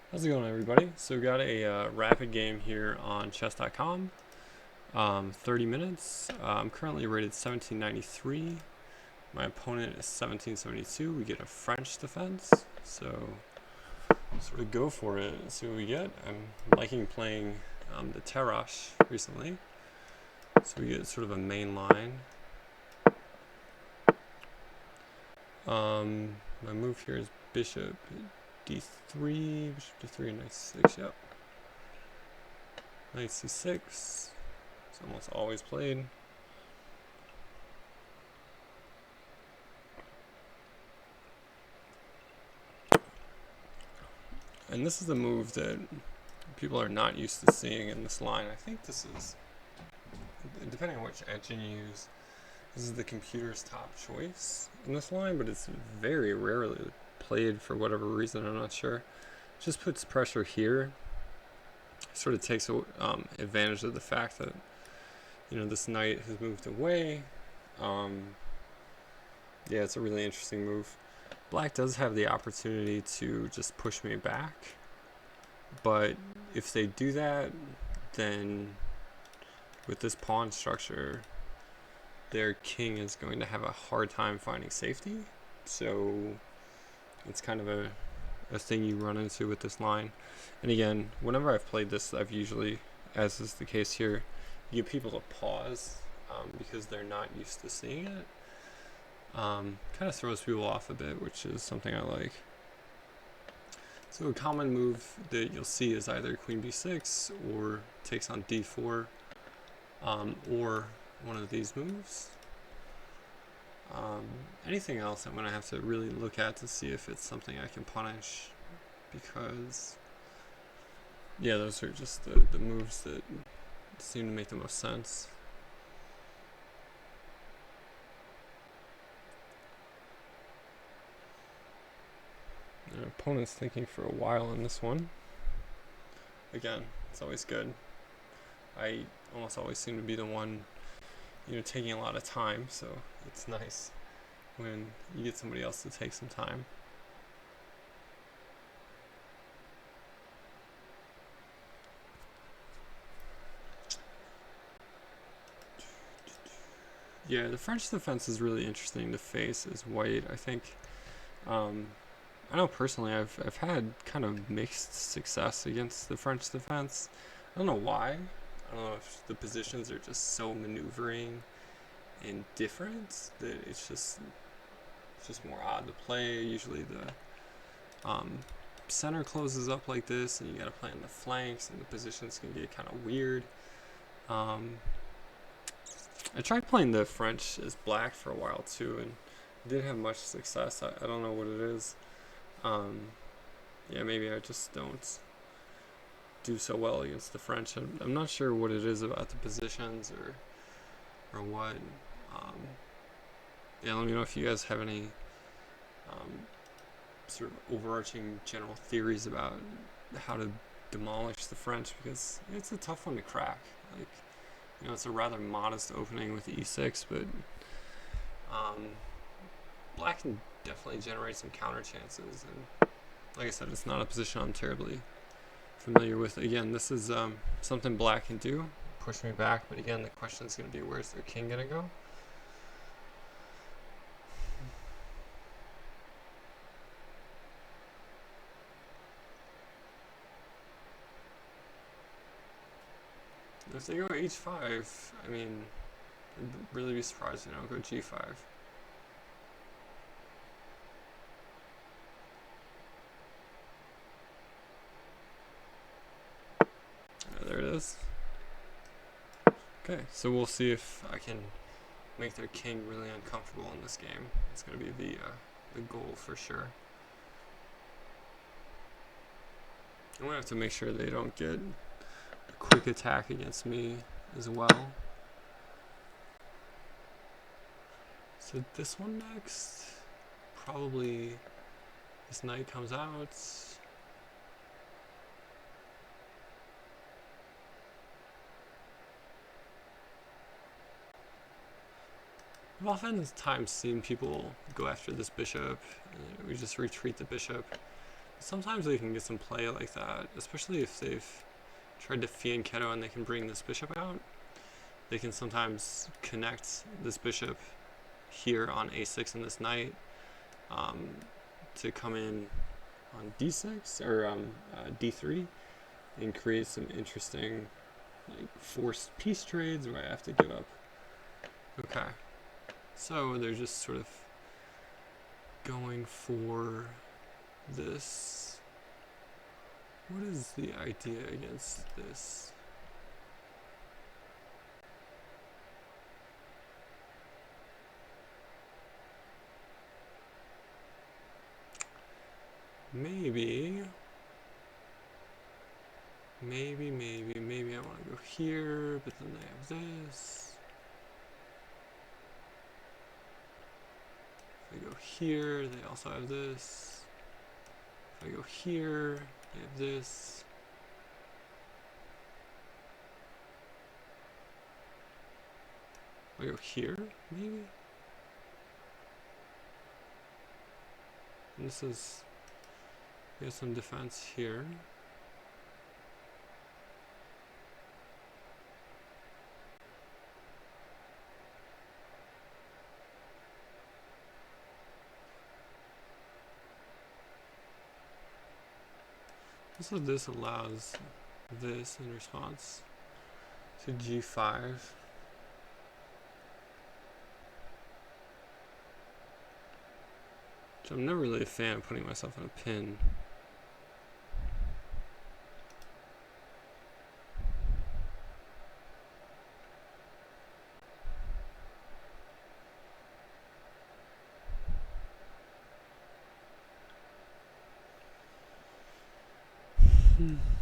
How's it going, everybody? So we got a rapid game here on chess.com. 30 minutes. I'm currently rated 1793. My opponent is 1772. We get a French defense. So sort of go for it and see what we get. I'm liking playing the Tarrasch recently. So we get sort of a main line. My move here is bishop d3, bishop d3, knight c6, yep. Knight c6. It's almost always played. And this is a move that people are not used to seeing in this line. I think this is, depending on which engine you use, this is the computer's top choice in this line, but it's very rarely played for whatever reason, I'm not sure. Just puts pressure here. Sort of takes advantage of the fact that, this knight has moved away. Yeah, it's a really interesting move. Black does have the opportunity to just push me back, but if they do that, then with this pawn structure, their king is going to have a hard time finding safety. So it's kind of a thing you run into with this line. And again, whenever I've played this, I've usually, as is the case here, you get people to pause because they're not used to seeing it. Kind of throws people off a bit, which is something I like. So a common move that you'll see is either queen b6 or takes on d4, or one of these moves. Anything else I'm going to have to really look at to see if it's something I can punish, because yeah, those are just the moves that seem to make the most sense. Our opponent's thinking for a while in this one. Again, it's always good. I almost always seem to be the one, taking a lot of time, so it's nice when you get somebody else to take some time. Yeah, the French defense is really interesting to face as white. I think, I know personally I've had kind of mixed success against the French defense. I don't know why. I don't know if the positions are just so maneuvering and different that it's just more odd to play. Usually the center closes up like this, and you got to play on the flanks, and the positions can get kind of weird. I tried playing the French as black for a while too, and didn't have much success. I don't know what it is. Yeah, maybe I just don't do so well against the French. I'm not sure what it is about the positions or what. Yeah, let me know if you guys have any sort of overarching general theories about how to demolish the French, because it's a tough one to crack. Like, it's a rather modest opening with e6, but black can definitely generate some counter chances. And like I said, it's not a position I'm terribly familiar with. Again, this is something black can do, push me back, but again, the question is going to be, where's their king going to go? If they go h5, I mean, I'd really be surprised, go g5. There it is. Okay, so we'll see if I can make their king really uncomfortable in this game. It's going to be the goal for sure. I'm going to have to make sure they don't get a quick attack against me as well. So this one next, probably this knight comes out. I've oftentimes seen people go after this bishop, and we just retreat the bishop. Sometimes they can get some play like that, especially if they've tried to fianchetto and they can bring this bishop out. They can sometimes connect this bishop here on a6 and this knight to come in on d6 or d3 and create some interesting like forced piece trades where I have to give up. Okay, so they're just sort of going for this. What is the idea against this? Maybe I want to go here, but then they have this. If I go here, they also have this. If I go here, they have this. If I go here, maybe? And this is, we have some defense here. So this allows this in response to g5. Which I'm never really a fan of putting myself in a pin.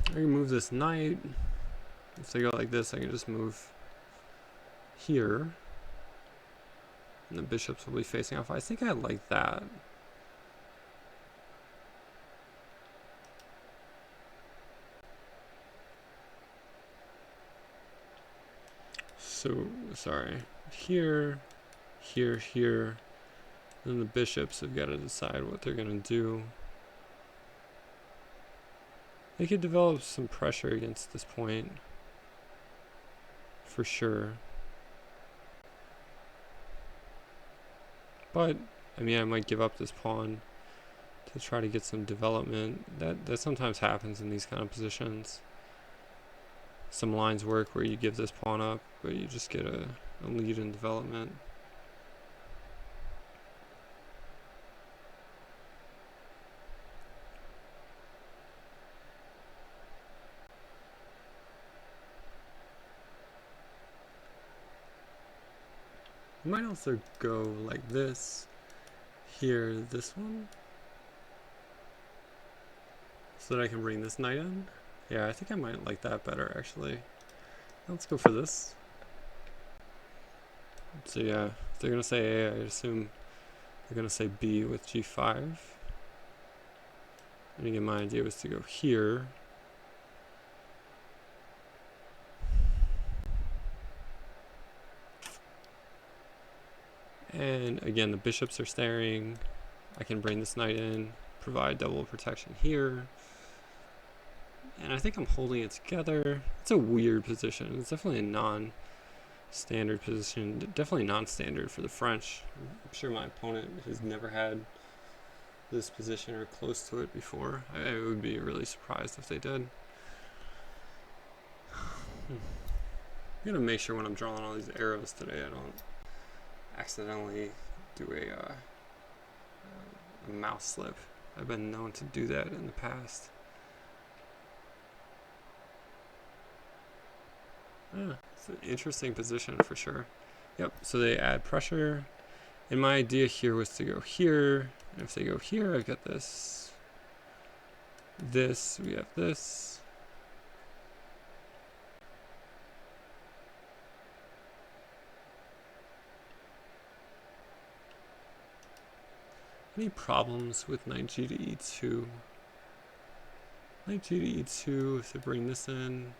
I can move this knight. If they go like this, I can just move here. And the bishops will be facing off. I think I like that. So, sorry. Here, here, here. Then the bishops have got to decide what they're going to do. They could develop some pressure against this point, for sure. But, I mean, I might give up this pawn to try to get some development. That sometimes happens in these kind of positions. Some lines work where you give this pawn up, but you just get a lead in development. I might also go like this, here, this one, so that I can bring this knight in. Yeah, I think I might like that better, actually. Let's go for this. So yeah, if they're going to say A, I assume they're going to say B with G5. And again, my idea was to go here. And again, the bishops are staring. I can bring this knight in, provide double protection here. And I think I'm holding it together. It's a weird position. It's definitely a non-standard position. Definitely non-standard for the French. I'm sure my opponent has never had this position or close to it before. I would be really surprised if they did. I'm gonna make sure when I'm drawing all these arrows today I don't accidentally do a mouse slip. I've been known to do that in the past. It's an interesting position for sure. Yep, so they add pressure. And my idea here was to go here. And if they go here, I've got this. This, we have this. Any problems with knight g to e2? Knight g to e2, if they bring this in,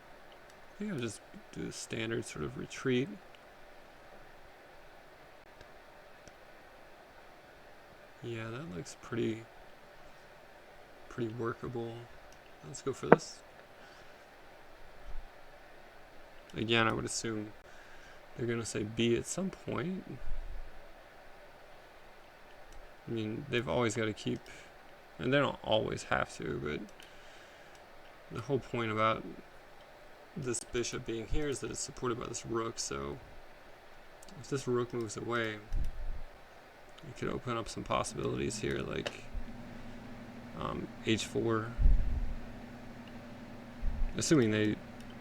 I think I'll just do a standard sort of retreat. Yeah, that looks pretty pretty workable. Let's go for this. Again, I would assume they're going to say B at some point. I mean, they've always got to keep, and they don't always have to, but the whole point about this bishop being here is that it's supported by this rook, so if this rook moves away, it could open up some possibilities here, like h4, assuming they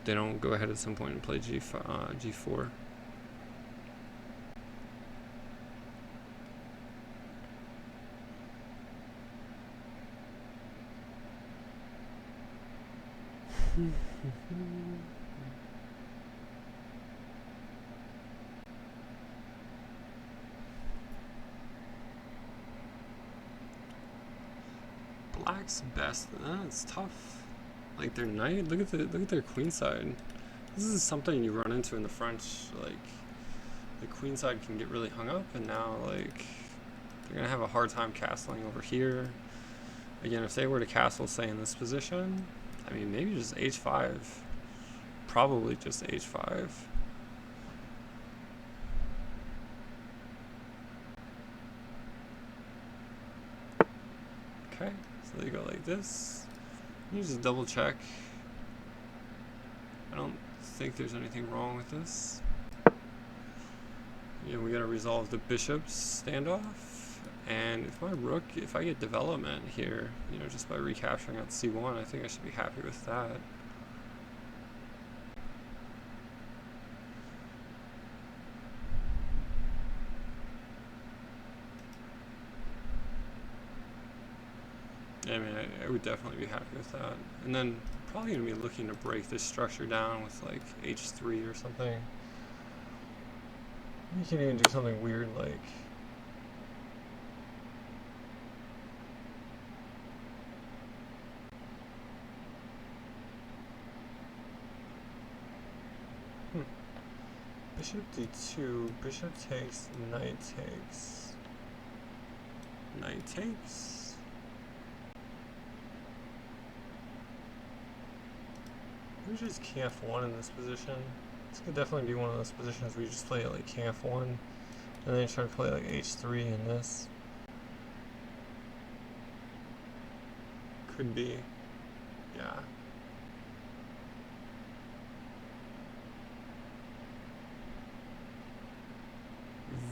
don't go ahead at some point and play g4. Black's best. It's tough. Like their knight. Look at their queen side. This is something you run into in the French. Like the queen side can get really hung up, and now like they're gonna have a hard time castling over here. Again, if they were to castle, say in this position, I mean maybe just h5. Probably just h5. Okay, so they go like this. You just double check. I don't think there's anything wrong with this. Yeah, we gotta resolve the bishop's standoff. And if my rook, if I get development here, you know, just by recapturing on c1, I think I should be happy with that. I mean, I would definitely be happy with that. And then probably going to be looking to break this structure down with like h3 or something. You can even do something weird like bishop d2, bishop takes, knight takes, knight takes. We just kf1 in this position. This could definitely be one of those positions where you just play it like kf1 and then you try to play like h3 in this. Could be, yeah.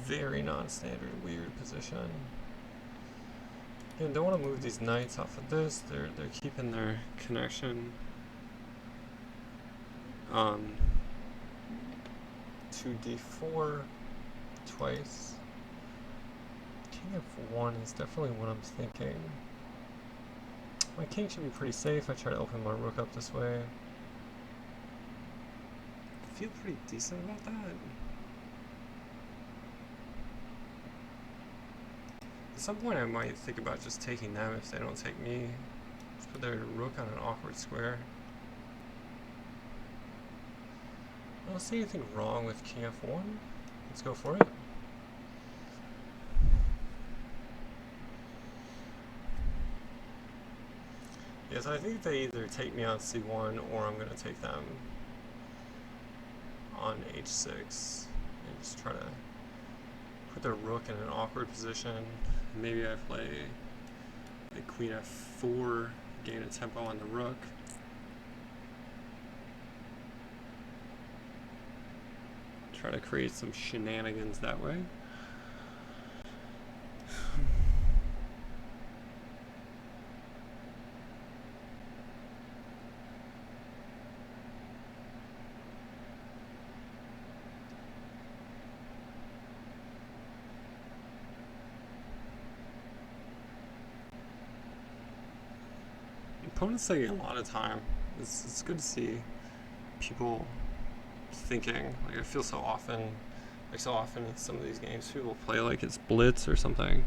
Very non-standard, weird position. Again, don't want to move these knights off of this. They're keeping their connection. 2d4 twice. King f1 is definitely what I'm thinking. My king should be pretty safe. I try to open my rook up this way. I feel pretty decent about that. At some point I might think about just taking them if they don't take me. Just put their rook on an awkward square. I don't see anything wrong with king f1. Let's go for it. Yes, I think they either take me on c1 or I'm going to take them on h6 and just try to put their rook in an awkward position. Maybe I play like queen f4, gain a tempo on the rook. Try to create some shenanigans that way. Opponents taking a lot of time. It's good to see people thinking. Like I feel so often in some of these games people play like it's blitz or something,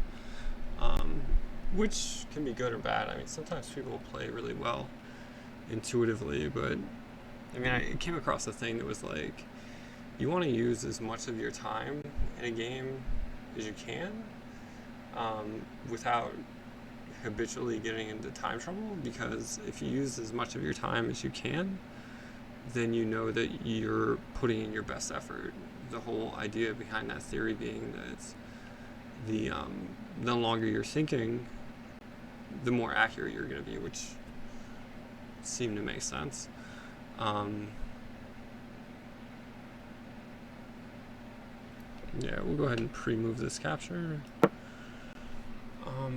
which can be good or bad. I mean, sometimes people play really well intuitively, but I mean, I came across a thing that was like, you want to use as much of your time in a game as you can, without habitually getting into time trouble, because if you use as much of your time as you can, then you know that you're putting in your best effort. The whole idea behind that theory being that the longer you're thinking, the more accurate you're going to be, which seemed to make sense. Yeah, we'll go ahead and pre-move this capture. I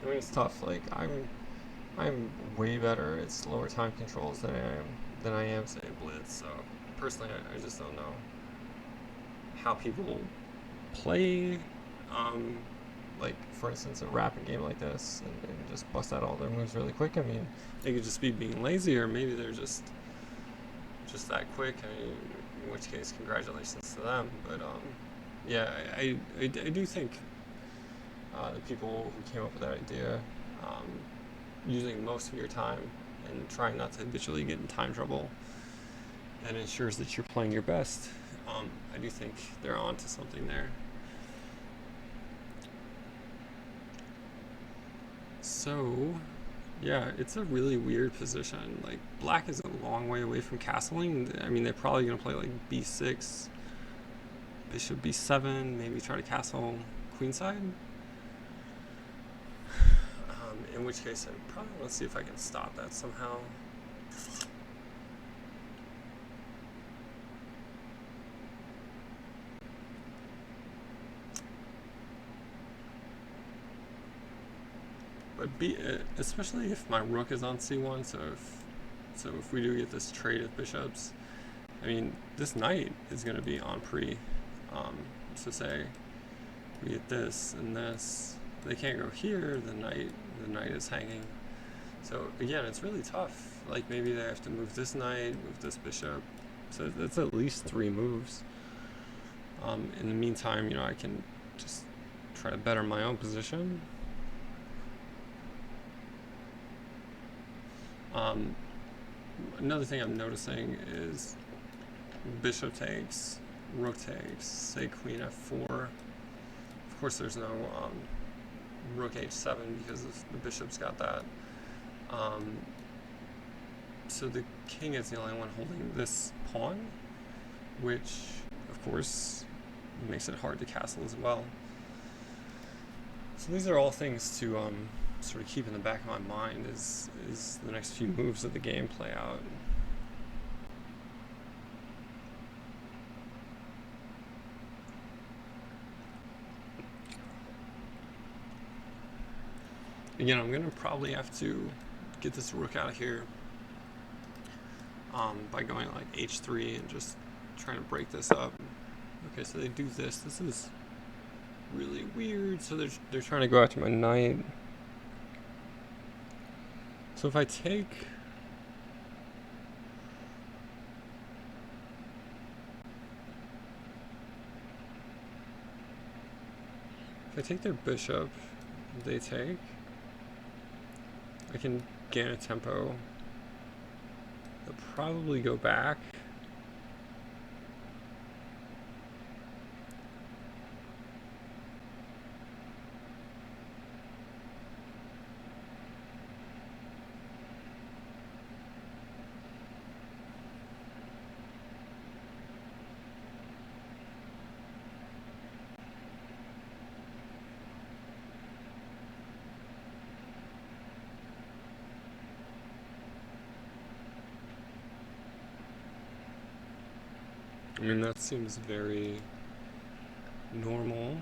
mean, it's tough. Like I'm way better at slower time controls than I am say Blitz. So personally, I just don't know how people play. Like for instance, a rapid game like this, and just bust out all their moves really quick. I mean, they could just be being lazy, or maybe they're just that quick. I mean, in which case, congratulations to them. But yeah, I do think the people who came up with that idea, using most of your time and trying not to habitually get in time trouble, and ensures that you're playing your best. I do think they're onto something there. So, yeah, it's a really weird position. Like, black is a long way away from castling. I mean, they're probably going to play like b6, bishop b7, maybe try to castle queenside. In which case, I probably want to see if I can stop that somehow. But especially if my rook is on c1, so if we do get this trade of bishops, I mean, this knight is going to be on pre. So say we get this and this, they can't go here. The knight is hanging. So again, it's really tough. Like maybe they have to move this knight, move this bishop. So that's at least 3 moves. In the meantime, you know, I can just try to better my own position. Another thing I'm noticing is bishop takes, rook takes, say queen f4. Of course, there's no rook h7 because the bishop's got that. So the king is the only one holding this pawn, which of course makes it hard to castle as well. So these are all things to sort of keep in the back of my mind as the next few moves of the game play out. Again, I'm going to probably have to get this rook out of here by going like h3 and just trying to break this up. Okay, so they do this. This is really weird. So they're trying to go after my knight. So if I take their bishop, they take, I can gain a tempo. They'll probably go back. I mean, that seems very normal.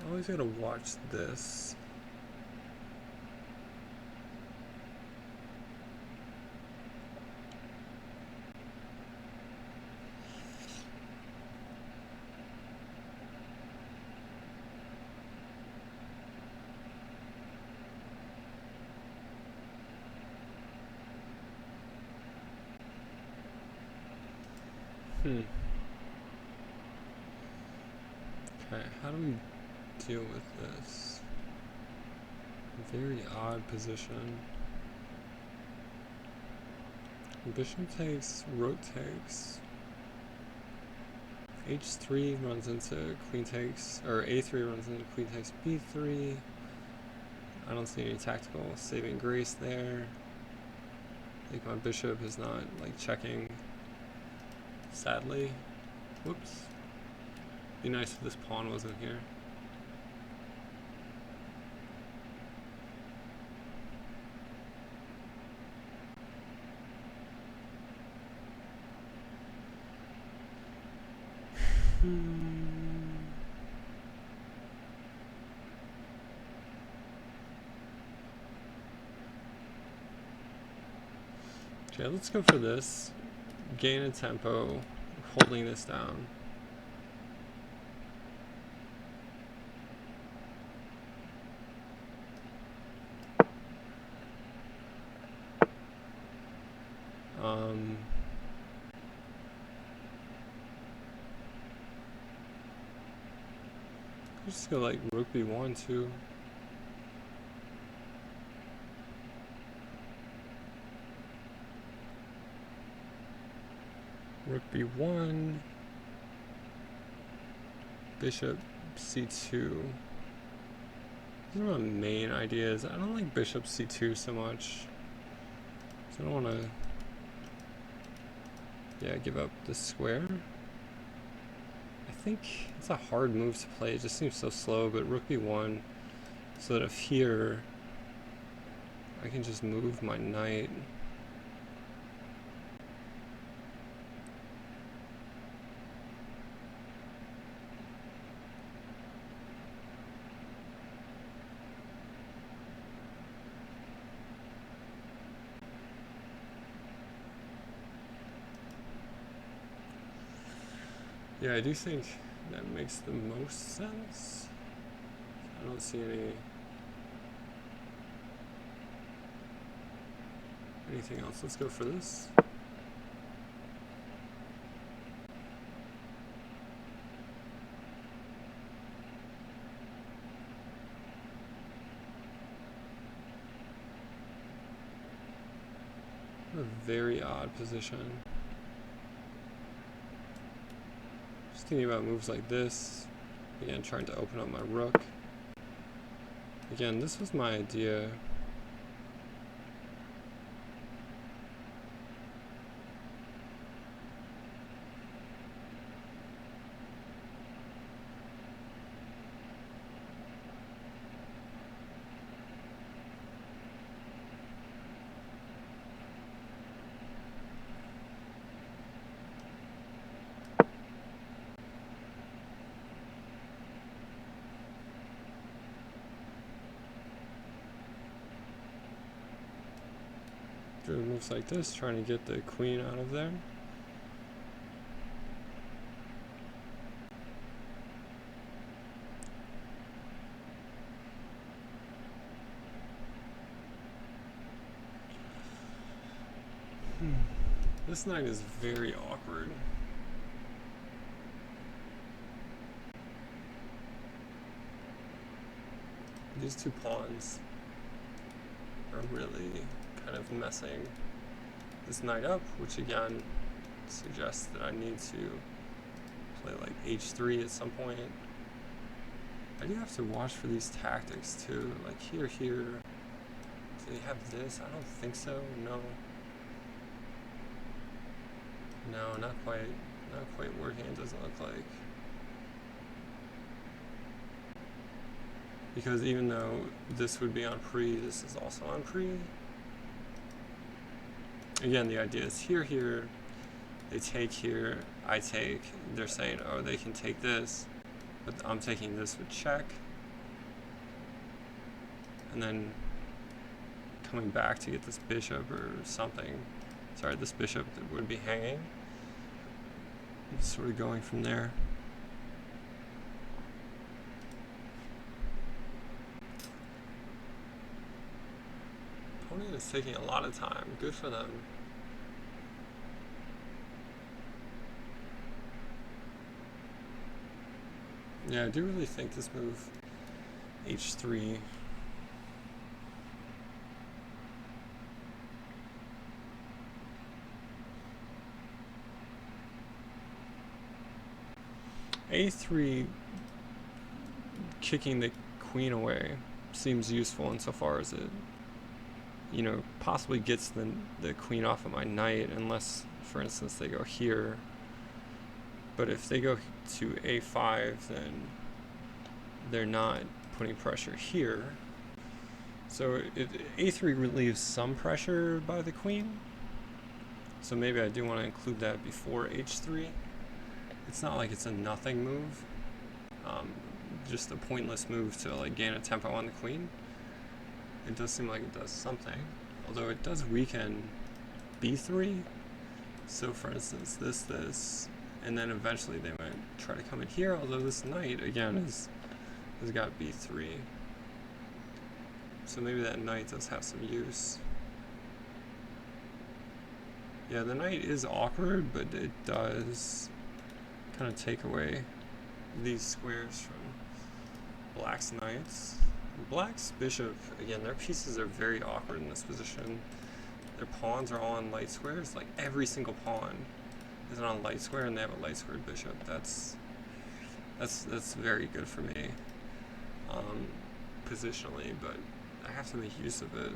Always gotta watch this. Okay, how do we deal with this? Very odd position. Bishop takes, rook takes. H3 runs into queen takes, or A3 runs into queen takes B3. I don't see any tactical saving grace there. I think my bishop is not like checking, sadly. Whoops. Be nice if this pawn wasn't here. Okay, let's go for this. Gain a tempo, holding this down. Just go like rook b1 too. Rook b1, bishop c2. These are my main ideas. I don't like bishop c2 so much. So I don't want to, give up the square. I think it's a hard move to play. It just seems so slow, but rook b1, so that if here, I can just move my knight. Yeah, I do think that makes the most sense. I don't see anything else. Let's go for this. A very odd position. Just thinking about moves like this. Again, trying to open up my rook. Again, this was my idea. Doing moves like this, trying to get the queen out of there. This knight is very awkward. These two pawns are really kind of messing this knight up, which again suggests that I need to play like h3 at some point. I do have to watch for these tactics too, like here. Do they have this? I don't think so. No, not quite working, it doesn't look like. Because even though this would be on pre, this is also on pre. Again, the idea is here, they take here, I take, they're saying, oh, they can take this, but I'm taking this with check. And then coming back to get this bishop or something. Sorry, this bishop that would be hanging. Sort of going from there. Opponent is taking a lot of time. Good for them. Yeah, I do really think this move, h3, a3 kicking the queen away seems useful insofar as it, you know, possibly gets the queen off of my knight, unless, for instance, they go here. But if they go to a5, then they're not putting pressure here. So a3 relieves some pressure by the queen. So maybe I do want to include that before h3. It's not like it's a nothing move. Just a pointless move to like gain a tempo on the queen. It does seem like it does something, although it does weaken b3. So for instance, this, and then eventually they might try to come in here, although this knight, again, has got b3. So maybe that knight does have some use. Yeah, the knight is awkward, but it does kind of take away these squares from black's knights. Black's bishop, again, their pieces are very awkward in this position. Their pawns are all on light squares. Like every single pawn is on a light square, and they have a light squared bishop. That's very good for me, positionally, but I have to make use of it.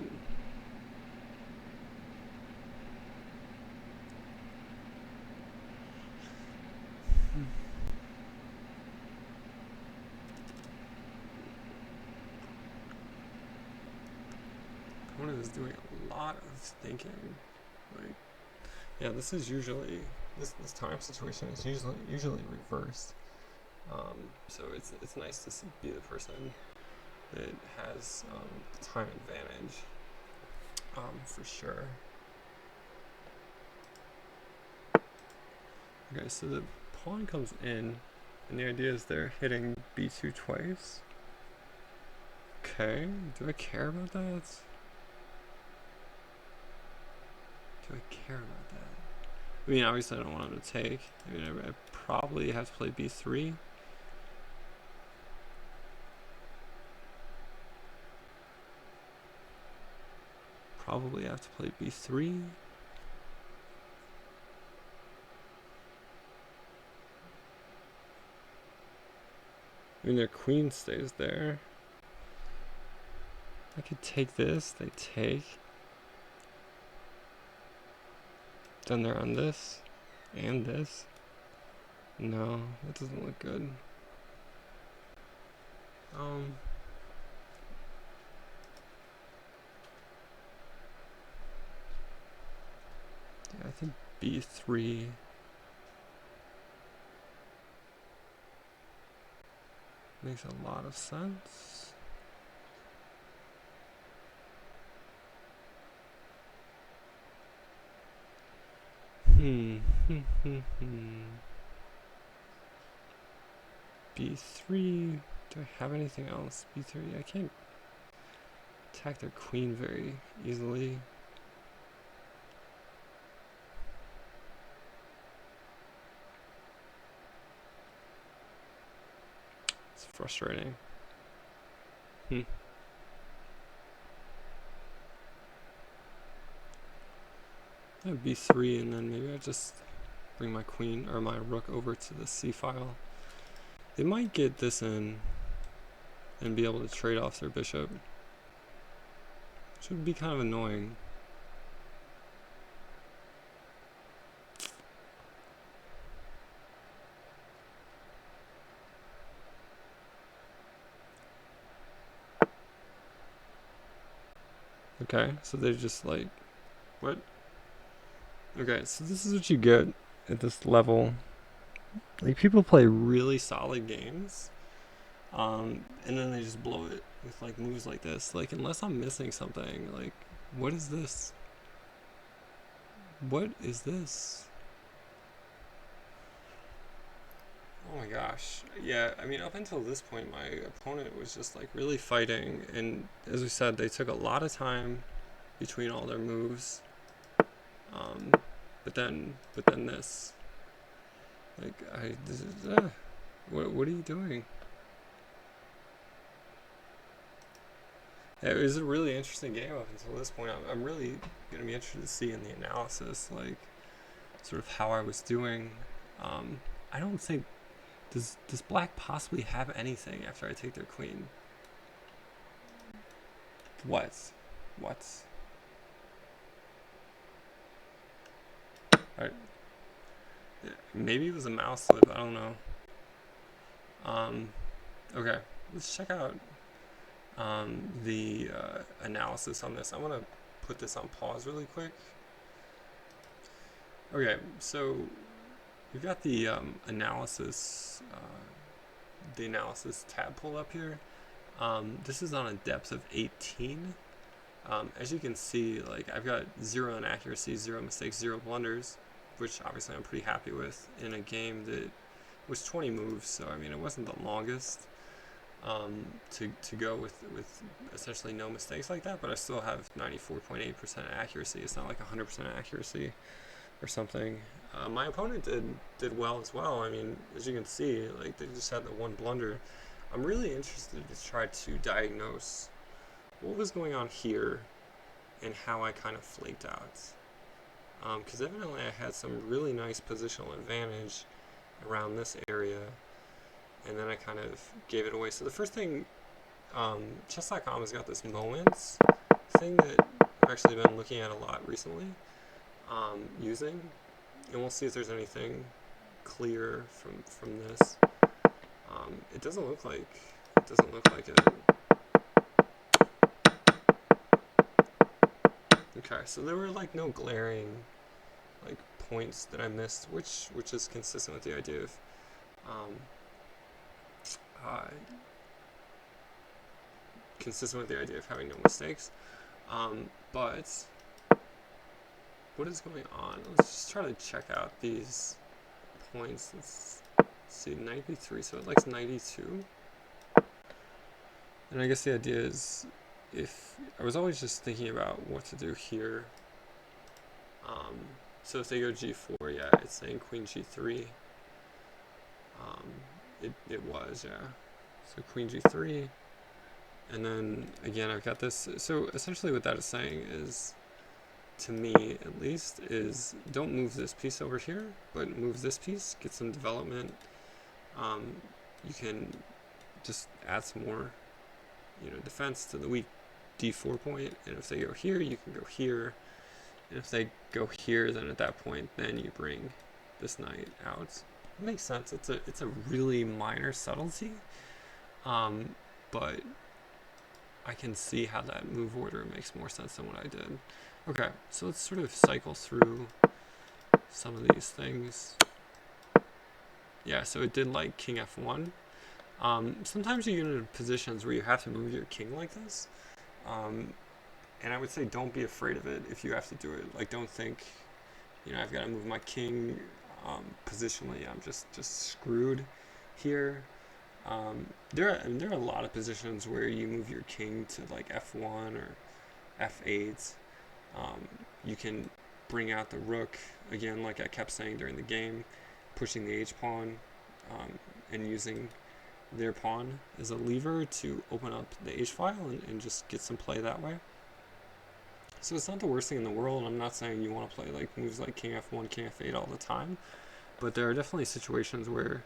Opponent is doing a lot of thinking. Like, yeah, this is usually this time situation is usually reversed. So it's nice to be the person that has the time advantage, for sure. Okay, so the pawn comes in, and the idea is they're hitting b2 twice. Okay, do I care about that? Do I care about that? I mean, obviously I don't want him to take. I mean, I probably have to play b3. Probably have to play b3. I mean, their queen stays there. I could take this, they take. Then they're on this, and this. No, that doesn't look good. Yeah, I think b3. Makes a lot of sense. b3. Do I have anything else? b3. I can't attack their queen very easily. It's frustrating. I have b3, and then maybe I just bring my queen or my rook over to the c file. They might get this in and be able to trade off their bishop, which would be kind of annoying. Okay, so they're just like, what? Okay, so this is what you get at this level. Like, people play really solid games, and then they just blow it with like moves like this. Like, unless I'm missing something, like, what is this? What is this? Oh my gosh. Yeah, I mean, up until this point, my opponent was just like really fighting, and as we said, they took a lot of time between all their moves. But then this. Like, what are you doing? It was a really interesting game up until this point. I'm really going to be interested to see in the analysis, like, sort of how I was doing. I don't think... Does black possibly have anything after I take their queen? What? Alright. Maybe it was a mouse slip, I don't know. Okay, let's check out the analysis on this. I want to put this on pause really quick. Okay, so we've got the analysis tab pulled up here. This is on a depth of 18. As you can see, like, I've got 0 inaccuracies, 0 mistakes, 0 blunders, which obviously I'm pretty happy with in a game that was 20 moves. So I mean, it wasn't the longest to go with essentially no mistakes like that, but I still have 94.8% accuracy. It's not like 100% accuracy or something. My opponent did well as well. I mean, as you can see, like, they just had the one blunder. I'm really interested to try to diagnose what was going on here and how I kind of flaked out. Because evidently I had some really nice positional advantage around this area, and then I kind of gave it away. So the first thing, chess.com has got this moments thing that I've actually been looking at a lot recently, using, and we'll see if there's anything clear from this. It doesn't look like it. Okay, so there were like no glaring like points that I missed, which is consistent with the idea of having no mistakes. But what is going on? Let's just try to check out these points. Let's see, 93, so it likes 92. And I guess the idea is, if I was always just thinking about what to do here. So if they go g4, yeah, it's saying queen g3. It was, yeah. So queen g3, and then again I've got this. So essentially what that is saying is, to me at least, is don't move this piece over here, but move this piece, get some development. You can just add some more, defense to the weak d4 point, and if they go here, you can go here, and if they go here, then at that point, then you bring this knight out. It makes sense. It's a really minor subtlety, but I can see how that move order makes more sense than what I did. Okay, so let's sort of cycle through some of these things. Yeah, so it did like king f1. Sometimes you get into positions where you have to move your king like this, and I would say don't be afraid of it if you have to do it. Like, don't think, I've got to move my king positionally. I'm just screwed here. There are a lot of positions where you move your king to like f1 or f8. You can bring out the rook again, like I kept saying during the game, pushing the h pawn, and using their pawn as a lever to open up the h file and just get some play that way. So it's not the worst thing in the world. I'm not saying you want to play like moves like king f1, king f8 all the time, but there are definitely situations where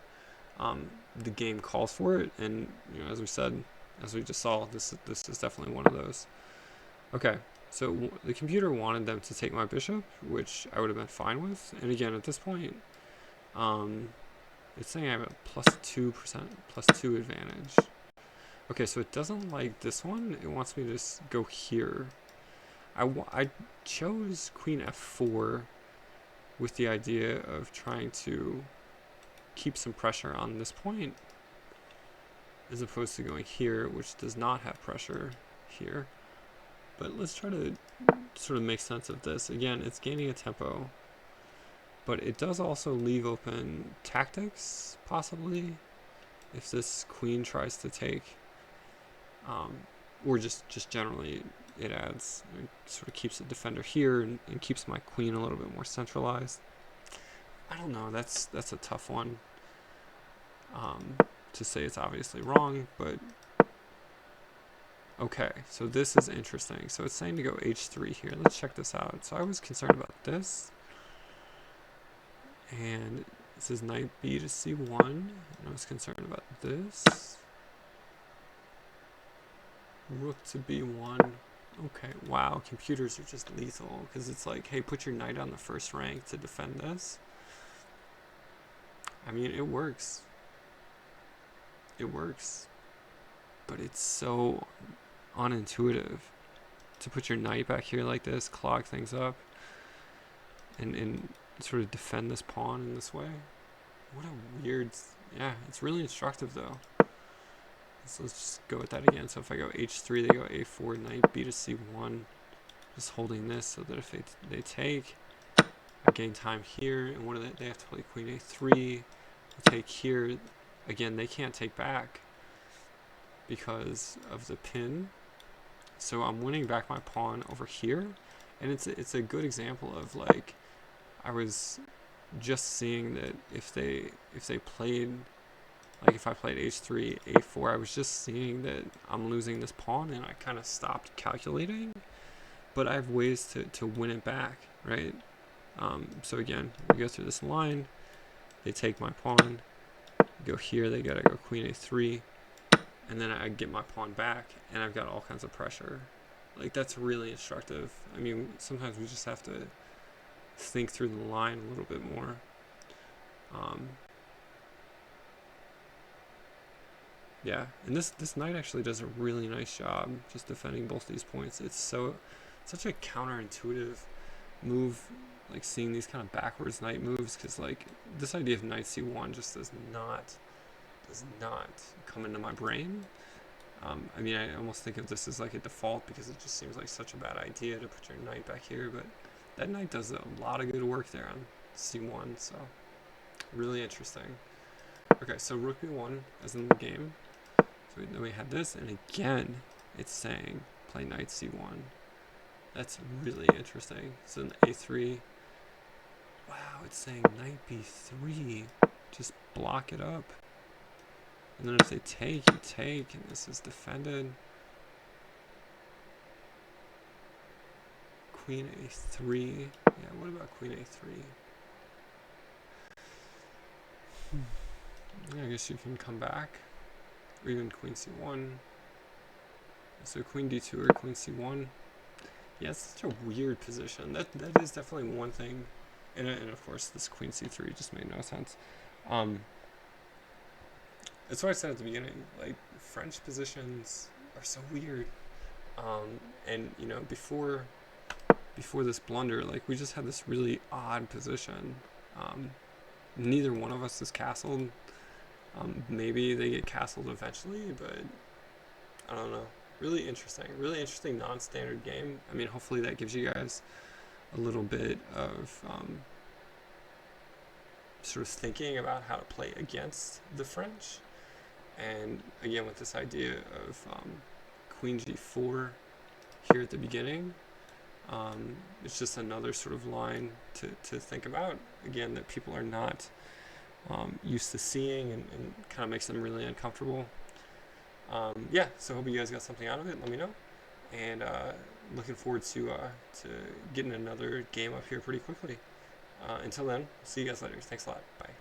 the game calls for it, and as we just saw, this is definitely one of those. Okay, so the computer wanted them to take my bishop, which I would have been fine with, and again at this point, it's saying I have a +2% advantage. Okay, so it doesn't like this one. It wants me to just go here. I chose queen f4 with the idea of trying to keep some pressure on this point, as opposed to going here, which does not have pressure here. But let's try to sort of make sense of this. Again, it's gaining a tempo, but it does also leave open tactics, possibly, if this queen tries to take, or just generally it sort of keeps the defender here and keeps my queen a little bit more centralized. I don't know, that's a tough one to say. It's obviously wrong, but Okay, so this is interesting. So it's saying to go h3 here. Let's check this out. So I was concerned about this. And it says knight b to c1. And I was concerned about this. Rook to b1. Okay, wow, computers are just lethal. Because it's like, hey, put your knight on the first rank to defend this. I mean, it works. It works. But it's so unintuitive to put your knight back here like this, clog things up, and sort of defend this pawn in this way. What a weird... Yeah, it's really instructive though. So let's just go with that again. So if I go h3, they go a4, knight b to c1, just holding this so that if they take, I gain time here, and what do they have to play queen a3, they take here, again, they can't take back because of the pin. So I'm winning back my pawn over here, and it's a good example of, like, I was just seeing that if they played, like if I played h3, a4, I was just seeing that I'm losing this pawn, and I kind of stopped calculating. But I have ways to win it back, right? So again, we go through this line, they take my pawn, go here, they gotta go queen a3, and then I get my pawn back, and I've got all kinds of pressure. Like, that's really instructive. I mean, sometimes we just have to think through the line a little bit more. Yeah, and this knight actually does a really nice job just defending both these points. It's such a counterintuitive move, like seeing these kind of backwards knight moves, because like this idea of knight c1 just does not come into my brain. I mean, I almost think of this as like a default because it just seems like such a bad idea to put your knight back here, but that knight does a lot of good work there on c1, so really interesting. Okay, so rook b1 is in the game. So then we had this, and again, it's saying play knight c1. That's really interesting. So then a3. Wow, it's saying knight b3. Just block it up. And then if they take, you take, and this is defended. Queen a3. Yeah, what about queen a3? Yeah, I guess you can come back. Or even queen c1. So queen d2 or queen c1. Yeah, it's such a weird position. That is definitely one thing. And of course, this queen c3 just made no sense. That's what I said at the beginning. Like, French positions are so weird. And, you know, before this blunder, like, we just had this really odd position. Neither one of us is castled. Maybe they get castled eventually, but I don't know. Really interesting non-standard game. I mean, hopefully that gives you guys a little bit of sort of thinking about how to play against the French. And again, with this idea of queen g4 here at the beginning, it's just another sort of line to think about. Again, that people are not used to seeing, and kind of makes them really uncomfortable. Yeah, so hope you guys got something out of it. Let me know. And looking forward to getting another game up here pretty quickly. Until then, see you guys later. Thanks a lot. Bye.